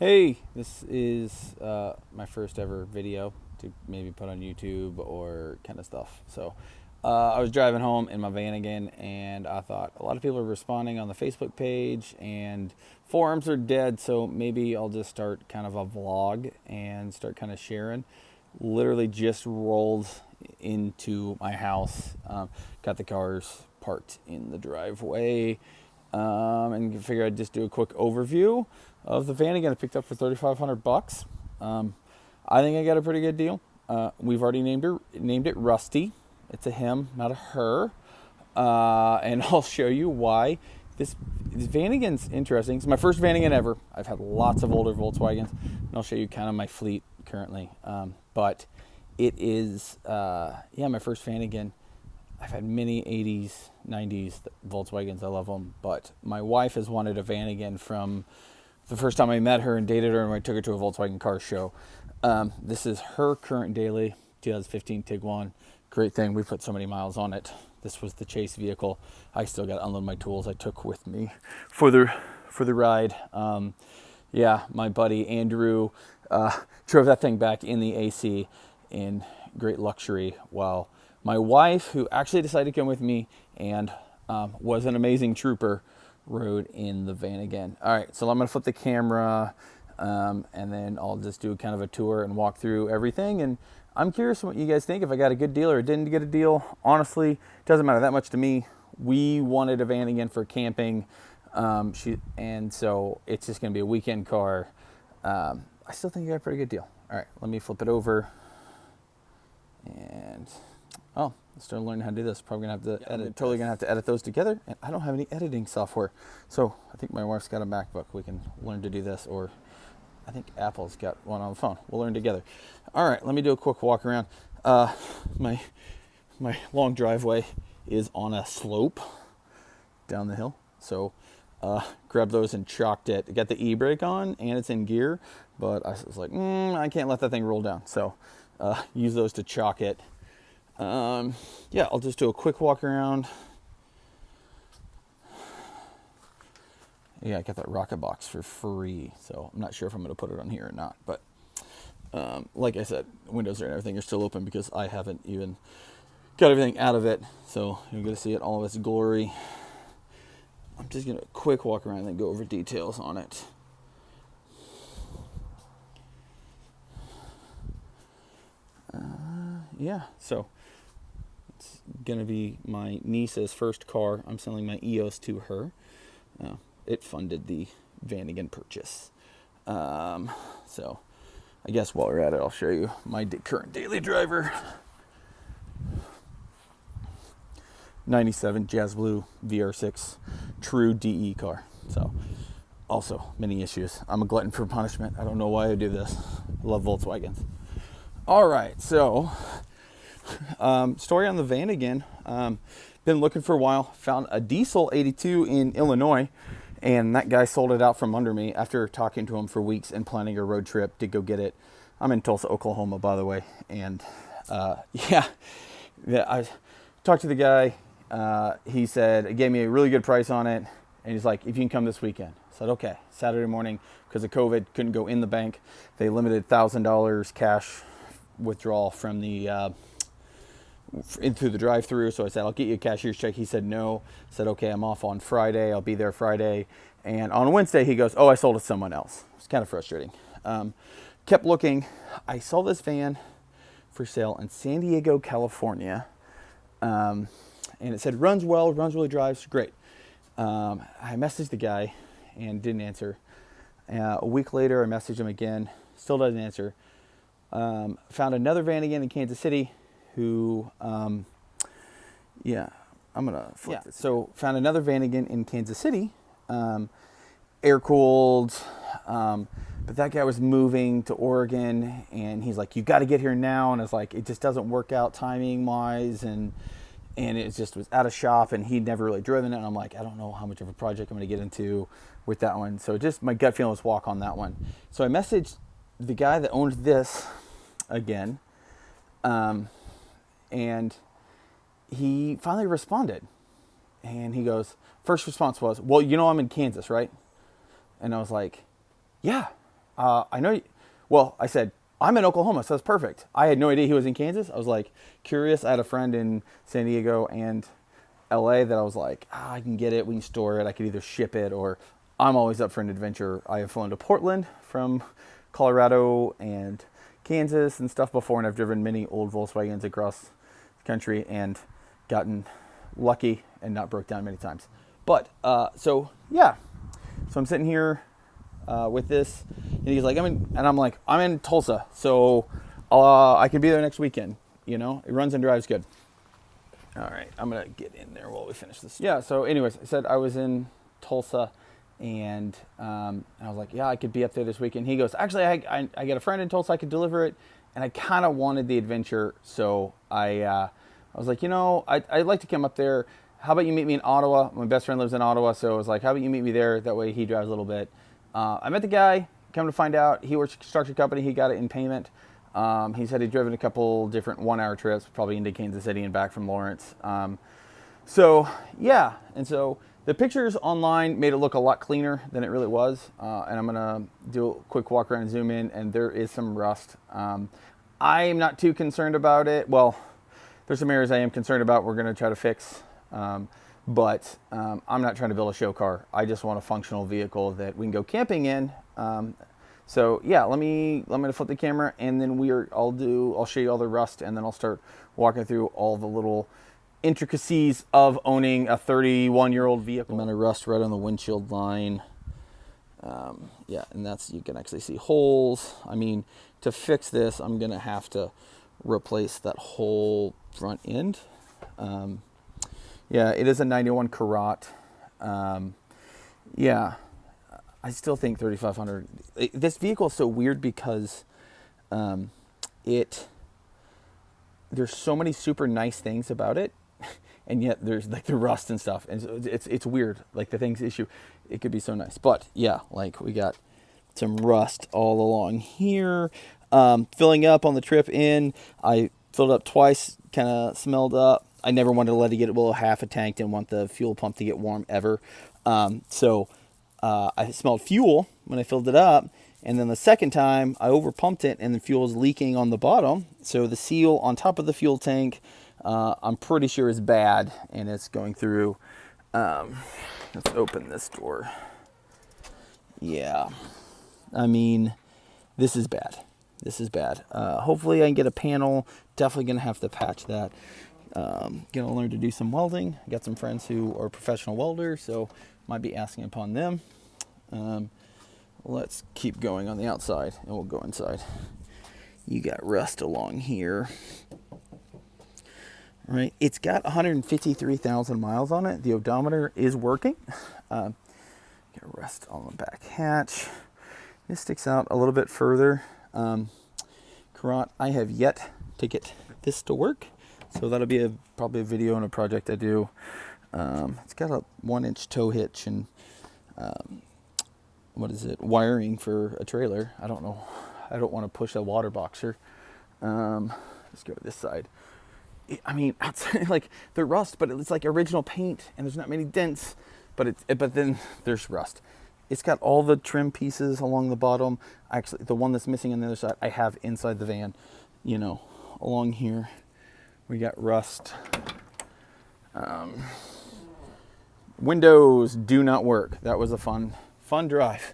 Hey, this is my first ever video to maybe put on YouTube or kind of stuff. I was driving home in my Vanagon, and I thought a lot of people are responding on the Facebook page, and forums are dead. So maybe I'll just start kind of a vlog and start kind of sharing. Literally just rolled into my house, got the cars parked in the driveway, and figured I'd just do a quick overview of the Vanagon I picked up for $3,500. I think I got a pretty good deal. We've already named it Rusty. It's a him, not a her. And I'll show you why. This Vanagon's interesting. It's my first Vanagon ever. I've had lots of older Volkswagens, and I'll show you kind of my fleet currently. But it is, my first Vanagon. I've had many 80s, 90s Volkswagens. I love them. But my wife has wanted a Vanagon from the first time I met her and dated her, and I took her to a Volkswagen car show. This is her current daily 2015 Tiguan. Great thing. We put so many miles on it. This was the chase vehicle. I still got to unload my tools I took with me for the ride. My buddy Andrew drove that thing back in the AC in great luxury, while my wife, who actually decided to come with me and was an amazing trooper, rode in the Vanagon. All right, so I'm going to flip the camera, and then I'll just do kind of a tour and walk through everything. And I'm curious what you guys think, if I got a good deal or didn't get a deal. Honestly, it doesn't matter that much to me. We wanted a Vanagon for camping, and so it's just going to be a weekend car. I still think you got a pretty good deal. All right, let me flip it over. And I'm still learning how to do this. Probably gonna have to edit. Totally gonna have to edit those together, and I don't have any editing software. So I think my wife's got a MacBook. We can learn to do this, or I think Apple's got one on the phone. We'll learn together. All right, let me do a quick walk around. My long driveway is on a slope down the hill, so grabbed those and chalked it. I got the e-brake on and it's in gear, but I was like, I can't let that thing roll down. So use those to chalk it. I'll just do a quick walk around. Yeah, I got that rocket box for free, so I'm not sure if I'm going to put it on here or not. But like I said, windows and everything are still open because I haven't even got everything out of it. So you're going to see it all of its glory. I'm just going to quick walk around and go over details on it. So it's going to be my niece's first car. I'm selling my EOS to her. It funded the Vanagon purchase. So I guess while we're at it, I'll show you my current daily driver. 97 Jazz Blue VR6 true DE car. So also many issues. I'm a glutton for punishment. I don't know why I do this. I love Volkswagens. All right, so story on the Vanagon. Been looking for a while. Found a diesel 82 in Illinois, and that guy sold it out from under me after talking to him for weeks and planning a road trip to go get it. I'm in Tulsa, Oklahoma, by the way. And I talked to the guy. He gave me a really good price on it. And he's like, if you can come this weekend. I said, okay. Saturday morning, because of COVID, couldn't go in the bank. They limited $1,000 cash withdrawal from the into the drive-through. So I said, I'll get you a cashier's check. He said no. I said, okay, I'm off on Friday. I'll be there Friday. And on Wednesday, he goes, I sold it to someone else. It's kind of frustrating. Kept looking. I saw this van for sale in San Diego, California. And it said, runs well, runs really, drives great. I messaged the guy and didn't answer. A week later, I messaged him again. Still doesn't answer. Found another Vanagon in Kansas City who, I'm going to flip this. So found another Vanagon in Kansas City, air-cooled, but that guy was moving to Oregon, and he's like, you got to get here now. And it's like, it just doesn't work out timing-wise, and it just was out of shop, and he'd never really driven it. And I'm like, I don't know how much of a project I'm going to get into with that one. So just my gut feeling was walk on that one. So I messaged the guy that owned this again, and he finally responded. And he goes, first response was, well, I'm in Kansas, right? And I was like, yeah. I know. Well, I said, I'm in Oklahoma, so that's perfect. I had no idea he was in Kansas. I was like curious. I had a friend in San Diego and LA that I was like, I can get it. We can store it. I could either ship it or I'm always up for an adventure. I have flown to Portland from Colorado and Kansas and stuff before, and I've driven many old Volkswagens across the country and gotten lucky and not broke down many times. But so I'm sitting here with this, and he's like, I'm like, I'm in Tulsa, so I can be there next weekend. You know, it runs and drives good. All right, I'm gonna get in there while we finish this. Yeah. So, anyways, I said I was in Tulsa, and I was like, yeah, I could be up there this weekend. He goes, actually, I got a friend in Tulsa, I could deliver it, and I kind of wanted the adventure, so I was like, I'd like to come up there. How about you meet me in Ottawa? My best friend lives in Ottawa, so I was like, how about you meet me there? That way he drives a little bit. I met the guy. Come to find out, he works at a construction company. He got it in payment. He said he'd driven a couple different 1-hour trips, probably into Kansas City and back from Lawrence. So the pictures online made it look a lot cleaner than it really was. And I'm gonna do a quick walk around and zoom in, and there is some rust. I'm not too concerned about it. Well, there's some areas I am concerned about. We're gonna try to fix. But I'm not trying to build a show car. I just want a functional vehicle that we can go camping in. So yeah, let me flip the camera, and then I'll show you all the rust, and then I'll start walking through all the little intricacies of owning a 31-year-old vehicle. Amount of rust right on the windshield line. Yeah, and you can actually see holes. I mean, to fix this, I'm gonna have to replace that whole front end. Yeah, it is a 91 Karat. Yeah, I still think 3,500. This vehicle is so weird because there's so many super nice things about it, and yet there's like the rust and stuff, and so it's weird. Like the things issue, it could be so nice, but yeah, like we got some rust all along here. Filling up on the trip in, I filled up twice, kind of smelled up. I never wanted to let it get below half a tank. Didn't want the fuel pump to get warm ever. So I smelled fuel when I filled it up. And then the second time I over pumped it and the fuel was leaking on the bottom. So the seal on top of the fuel tank, I'm pretty sure is bad, and it's going through. Let's open this door. Yeah. I mean, this is bad. This is bad. Hopefully I can get a panel. Definitely going to have to patch that. Gonna learn to do some welding. I got some friends who are professional welders, so might be asking upon them. Let's keep going on the outside, and we'll go inside. You got rust along here. All right, it's got 153,000 miles on it. The odometer is working. Got rust on the back hatch. This sticks out a little bit further. Karat, I have yet to get this to work. So that'll be probably a video and a project I do. It's got a 1-inch tow hitch and wiring for a trailer. I don't know. I don't want to push a water boxer. Let's go to this side. I mean, outside, like the rust, but it's like original paint, and there's not many dents. But then there's rust. It's got all the trim pieces along the bottom. Actually, the one that's missing on the other side, I have inside the van. Along here. We got rust. Windows do not work. That was a fun drive.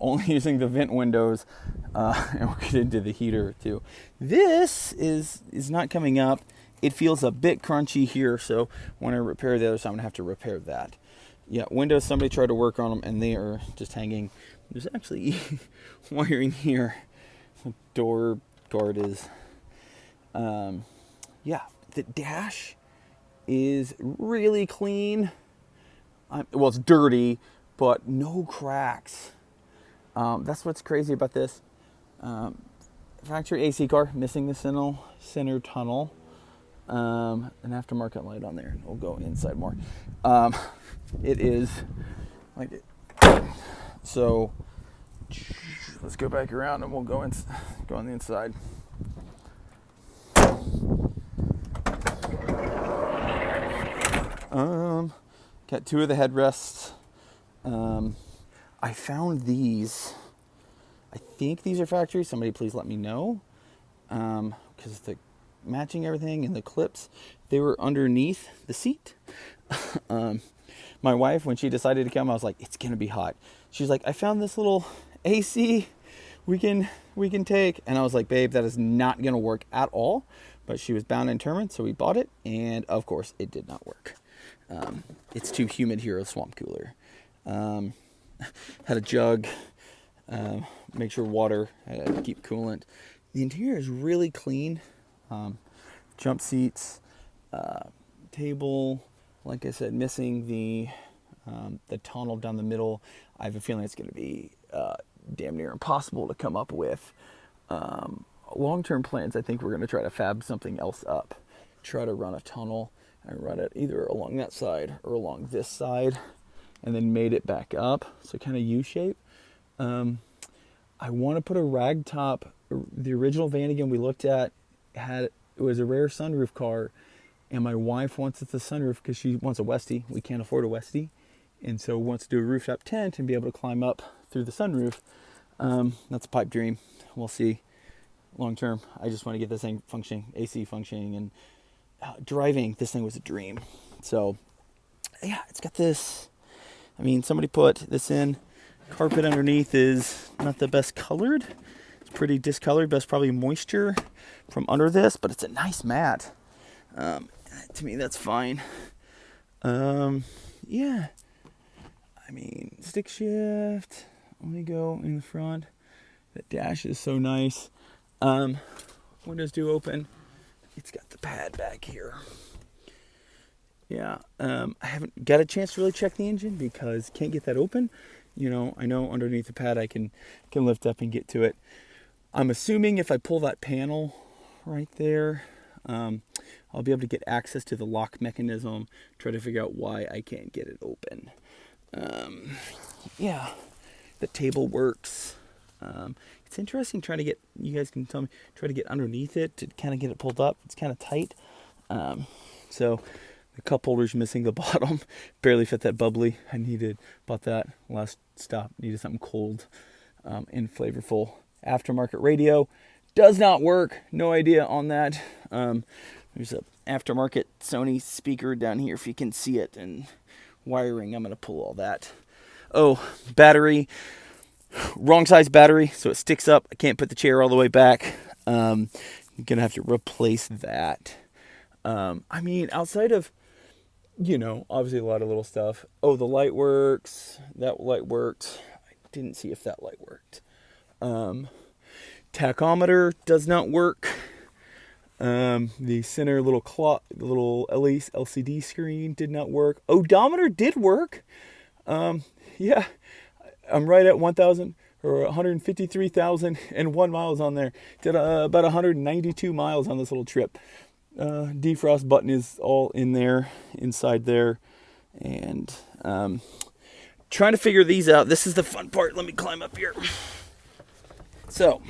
Only using the vent windows, and we'll get into the heater too. This is not coming up. It feels a bit crunchy here, so when I repair the other side, I'm gonna have to repair that. Yeah, windows. Somebody tried to work on them, and they are just hanging. There's actually wiring here. The door guard is. Yeah. The dash is really clean. Well, it's dirty, but no cracks. That's what's crazy about this. Factory AC car, missing the center tunnel. An aftermarket light on there. We'll go inside more. It is like it. So let's go back around and we'll go on the inside. Got 2 of the headrests. I found these I think these are factory. Somebody please let me know. Because the matching everything and the clips, they were underneath the seat. My wife, when she decided to come, I was like, it's gonna be hot. She's like, I found this little AC we can take. And I was like, babe, that is not gonna work at all. But she was bound and determined, so we bought it, and of course it did not work. It's too humid here, a swamp cooler. Had a jug, make sure water, keep coolant. The interior is really clean. Jump seats, table, like I said, missing the tunnel down the middle. I have a feeling it's going to be damn near impossible to come up with. Long-term plans, I think we're going to try to fab something else up. Try to run a tunnel and run it either along that side or along this side, and then made it back up, so kind of U-shape. I want to put a rag top. The original Vanagon we looked at it was a rare sunroof car, and my wife wants it the sunroof because she wants a Westie. We can't afford a Westie, and so wants to do a rooftop tent and be able to climb up through the sunroof. That's a pipe dream. We'll see. Long term, I just want to get this thing functioning, AC functioning, and driving. This thing was a dream. So, yeah, it's got this. I mean, somebody put this in. Carpet underneath is not the best colored. It's pretty discolored, but it's probably moisture from under this, but it's a nice mat. To me, that's fine. Yeah. I mean, stick shift. Let me go in the front. The dash is so nice. Windows do open. It's got the pad back here. Yeah. I haven't got a chance to really check the engine because can't get that open. You know, I know underneath the pad I can lift up and get to it. I'm assuming if I pull that panel right there, I'll be able to get access to the lock mechanism, try to figure out why I can't get it open. Yeah, the table works. It's interesting trying to get, you guys can tell me, try to get underneath it to kind of get it pulled up. It's kind of tight. So the cup holder's missing the bottom. Barely fit that bubbly. Bought that last stop. Needed something cold and flavorful. Aftermarket radio does not work. No idea on that. There's a aftermarket Sony speaker down here if you can see it, and wiring. I'm going to pull all that. Oh, battery. Wrong size battery, so it sticks up. I can't put the chair all the way back. I'm going to have to replace that. I mean, outside of, you know, obviously a lot of little stuff. Oh, the light works. That light worked. I didn't see if that light worked. Tachometer does not work. The center little LCD screen did not work. Odometer did work. Yeah, I'm right at 153,001 miles on there. Did about 192 miles on this little trip. Defrost button is all in there, inside there, and trying to figure these out. This is the fun part. Let me climb up here. So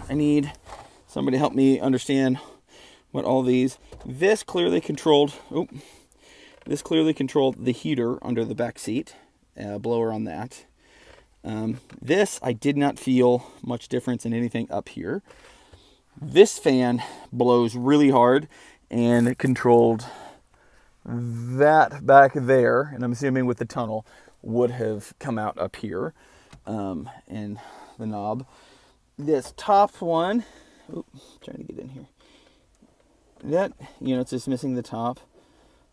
I need somebody to help me understand what all these. This clearly controlled the heater under the back seat, blower on that. This, I did not feel much difference in anything up here. This fan blows really hard, and it controlled that back there, and I'm assuming with the tunnel would have come out up here, and the knob. This top one, trying to get in here. That, you know, it's just missing the top.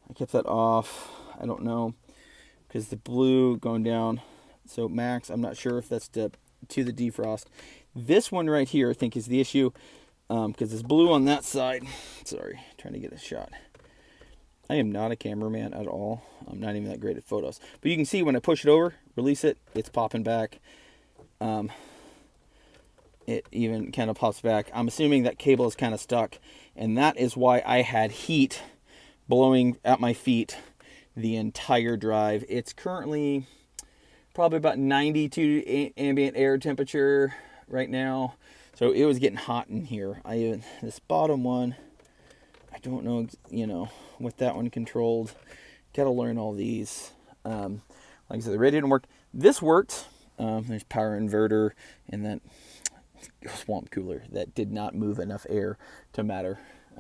I kept that off. I don't know, because the blue going down. So max, I'm not sure if that's to the defrost. This one right here, I think, is the issue, because it's blue on that side. Sorry, trying to get a shot. I am not a cameraman at all. I'm not even that great at photos. But you can see when I push it over, release it, it's popping back. It even kind of pops back. I'm assuming that cable is kind of stuck, and that is why I had heat blowing at my feet the entire drive. It's currently probably about 92 ambient air temperature right now, so it was getting hot in here. This bottom one, I don't know, you know, what that one controlled. Got to learn all these. Like I said, the radio didn't work. This worked. There's power inverter, and then swamp cooler that did not move enough air to matter.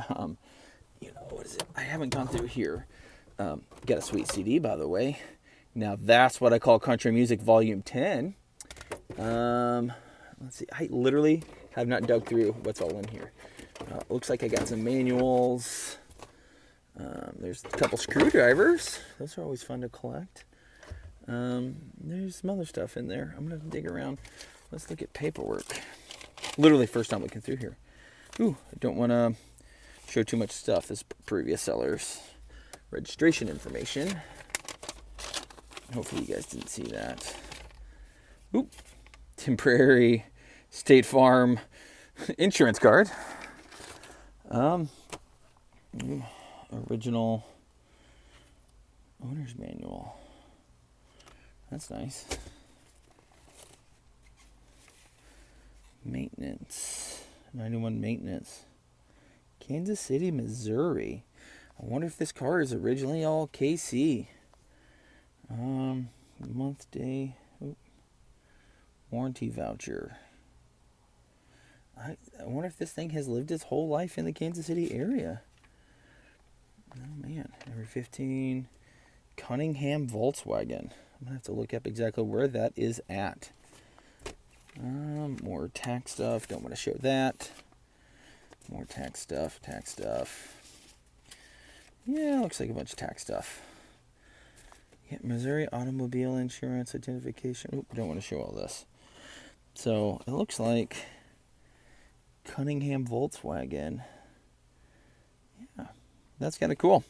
What is it? I haven't gone through here. Got a sweet CD, by the way. Now that's what I call country music volume 10. Let's see. I literally have not dug through what's all in here. Looks like I got some manuals. There's a couple screwdrivers. Those are always fun to collect. There's some other stuff in there. I'm going to dig around. Let's look at paperwork. Literally first time looking through here. Ooh, I don't want to show too much stuff. This previous seller's registration information. Hopefully you guys didn't see that. Oop. Temporary State Farm insurance card. Original owner's manual. That's nice. Maintenance. 91 maintenance. Kansas City, Missouri. I wonder if this car is originally all KC. Month, day. Oop. Warranty voucher. I wonder if this thing has lived its whole life in the Kansas City area. Oh man, number 15, Cunningham Volkswagen. I'm gonna have to look up exactly where that is at. More tax stuff. Don't want to show that. More tax stuff. Yeah, looks like a bunch of tax stuff. Yeah, Missouri automobile insurance identification. Oop, don't want to show all this. So it looks like Cunningham Volkswagen. Yeah, that's kind of cool.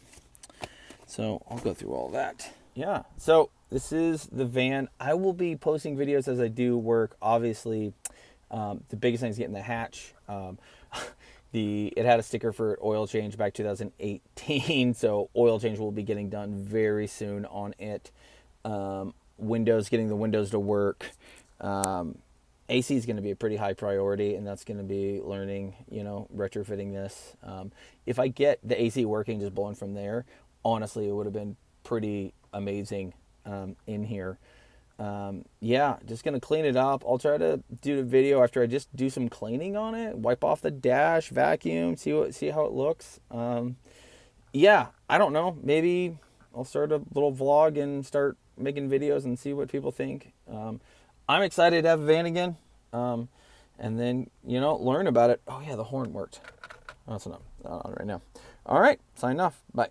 So I'll go through all that. Yeah, so this is the van. I will be posting videos as I do work. Obviously, the biggest thing is getting the hatch. It had a sticker for oil change back 2018, so oil change will be getting done very soon on it. Getting the windows to work. AC is going to be a pretty high priority, and that's going to be learning, retrofitting this. If I get the AC working, just blowing from there, honestly, it would have been pretty amazing in here. Just going to clean it up. I'll try to do the video after I just do some cleaning on it, wipe off the dash, vacuum, see how it looks. I don't know. Maybe I'll start a little vlog and start making videos and see what people think. I'm excited to have a van again. And then, learn about it. Oh yeah, the horn worked. That's enough on right now. All right, sign off. Bye.